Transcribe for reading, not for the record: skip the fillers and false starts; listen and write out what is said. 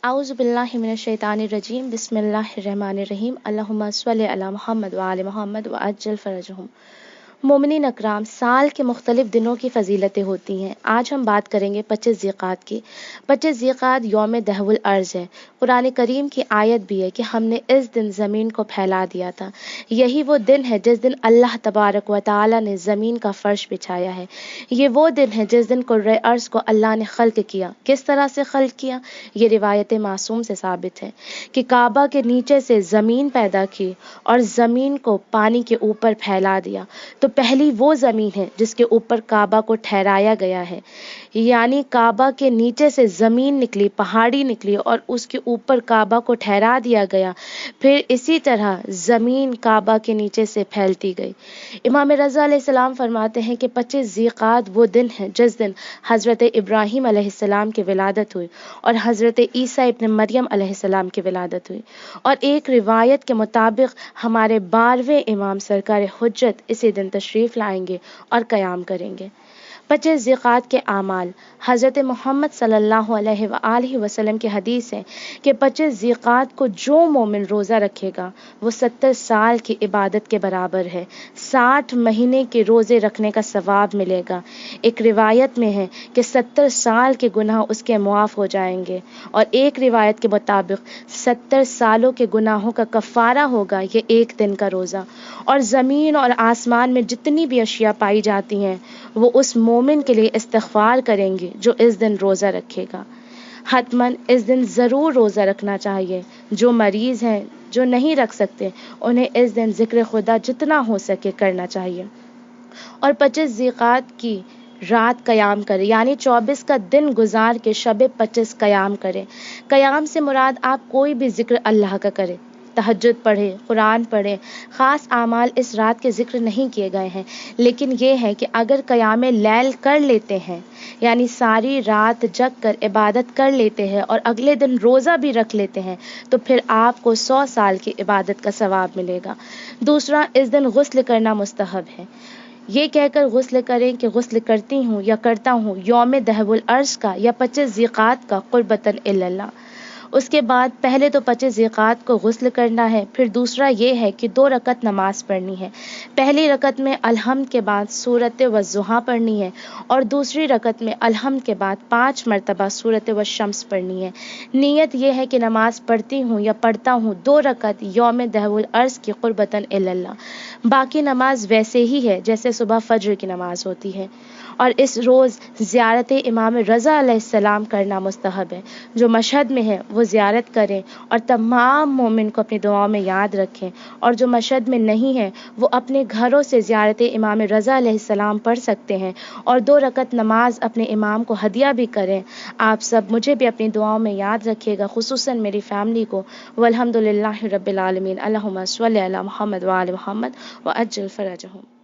अऊज़ु बिल्लाहि मिनश शैतानिर रजीम बिस्मिल्लाहिर रहमानिर रहीम अल्लाहुम्मा सल्लि अला मुहम्मद व आले मुहम्मद व अज्जल फरजहुम। मोमिनीन अकराम, साल के मुख्तलिफ दिनों की फ़जीलतें होती हैं। आज हम बात करेंगे 25 ज़िक़ात की। 25 ज़िक़ात यौम दहवुल अर्ज़ है। कुरान करीम की आयत भी है कि हमने इस दिन ज़मीन को फैला दिया था। यही वो दिन है जिस दिन अल्लाह तबारक व तआला ने ज़मीन का फ़र्श बिछाया है। ये वो दिन है जिस दिन कुर्रे अर्ज़ को अल्लाह ने खल्क़ किया। किस तरह से खल्क़ किया? ये रिवायत मासूम से साबित है कि काबा के नीचे से ज़मीन पैदा की और ज़मीन को पानी के ऊपर फैला दिया। तो पहली वो ज़मीन है जिसके ऊपर काबा को ठहराया गया है, यानी काबा के नीचे से ज़मीन निकली, पहाड़ी निकली और उसके ऊपर काबा को ठहरा दिया गया। फिर इसी तरह ज़मीन काबा के नीचे से फैलती गई। इमाम रज़ा अलैहिस्सलाम फरमाते हैं कि 25 ज़िक़ात वो दिन है जिस दिन हज़रत इब्राहीम अलैहिस्सलाम की विलादत हुई और हज़रत ईसा इब्न मरियम अलैहिस्सलाम की विलादत हुई। और एक रिवायत के मुताबिक हमारे 12वें इमाम सरकार हुज्जत इसी दिन तशरीफ़ लाएंगे और क़याम करेंगे। 25 ज़िक़ात के आमाल, हज़रत मोहम्मद सल्लल्लाहु अलैहि वसल्लम की हदीस है कि 25 ज़िक़ात को जो मोमिन रोज़ा रखेगा वो 70 साल की इबादत के बराबर है। 60 महीने के रोज़े रखने का सवाब मिलेगा। एक रिवायत में है कि 70 साल के गुनाह उसके मुआफ़ हो जाएंगे और एक रिवायत के मुताबिक 70 सालों के गुनाहों का कफ़ारा होगा ये एक दिन का रोज़ा। और ज़मीन और आसमान में जितनी भी अशिया पाई जाती हैं वो उस मोमिन के लिए इस्तिग़फ़ार करेंगी जो इस दिन रोज़ा रखेगा। हतमन इस दिन ज़रूर रोज़ा रखना चाहिए। जो मरीज़ हैं, जो नहीं रख सकते, उन्हें इस दिन ज़िक्र खुदा जितना हो सके करना चाहिए। और 25 ज़िक़ात की रात क़याम करें, यानी 24 का दिन गुजार के शब 25 क़याम करें। क़याम से मुराद आप कोई भी ज़िक्र अल्लाह का करें, तहज्जुद पढ़ें, कुरान पढ़ें। ख़ास आमाल इस रात के ज़िक्र नहीं किए गए हैं, लेकिन ये है कि अगर क़याम लैल कर लेते हैं, यानी सारी रात जग कर इबादत कर लेते हैं और अगले दिन रोज़ा भी रख लेते हैं, तो फिर आपको 100 साल की इबादत का सवाब मिलेगा। दूसरा, इस दिन गुस्ल करना मुस्तहब है। ये कहकर गुस्ल करें कि गुस्ल करती हूँ या करता हूँ यौम दहवुल अर्ज़ का या 25 ज़िक़ात का क़ुर्बतन इल्लल्लाह। उसके बाद पहले तो 25 ज़िक़ात को गुस्ल करना है, फिर दूसरा ये है कि 2 रकत नमाज़ पढ़नी है। पहली रकत में अलहम्द के बाद सूरत वज़्ज़ुहा पढ़नी है और दूसरी रकत में अलहम्द के बाद 5 मरतबा सूरत वश्शम्स पढ़नी है। नीयत ये है कि नमाज़ पढ़ती हूँ या पढ़ता हूँ 2 रकत यौम दहवुल अर्ज़ की क़ुर्बतन इल्लल्लाह। बाकी नमाज वैसे ही है जैसे सुबह फ़ज्र की नमाज होती है। और इस रोज़ ज़ियारत इमाम रज़ा अलैहिस्सलाम करना मुस्तहब है। जो मशहद में है वो ज़ियारत करें और तमाम मोमिन को अपनी दुआओं में याद रखें, और जो मशहद में नहीं है वो अपने घरों से ज़ियारत इमाम रज़ा अलैहिस्सलाम पढ़ सकते हैं और 2 रकत नमाज अपने इमाम को हदिया भी करें। आप सब मुझे भी अपनी दुआओं में याद रखिएगा, खुसूसन मेरी फ़ैमिली को। वल्हम्दुलिल्लाहि रब्बिल आलमीन। अल्लाहुम्मा सल्लि अला मुहम्मद व आले मुहम्मद व अज्जिल फ़रजहुम।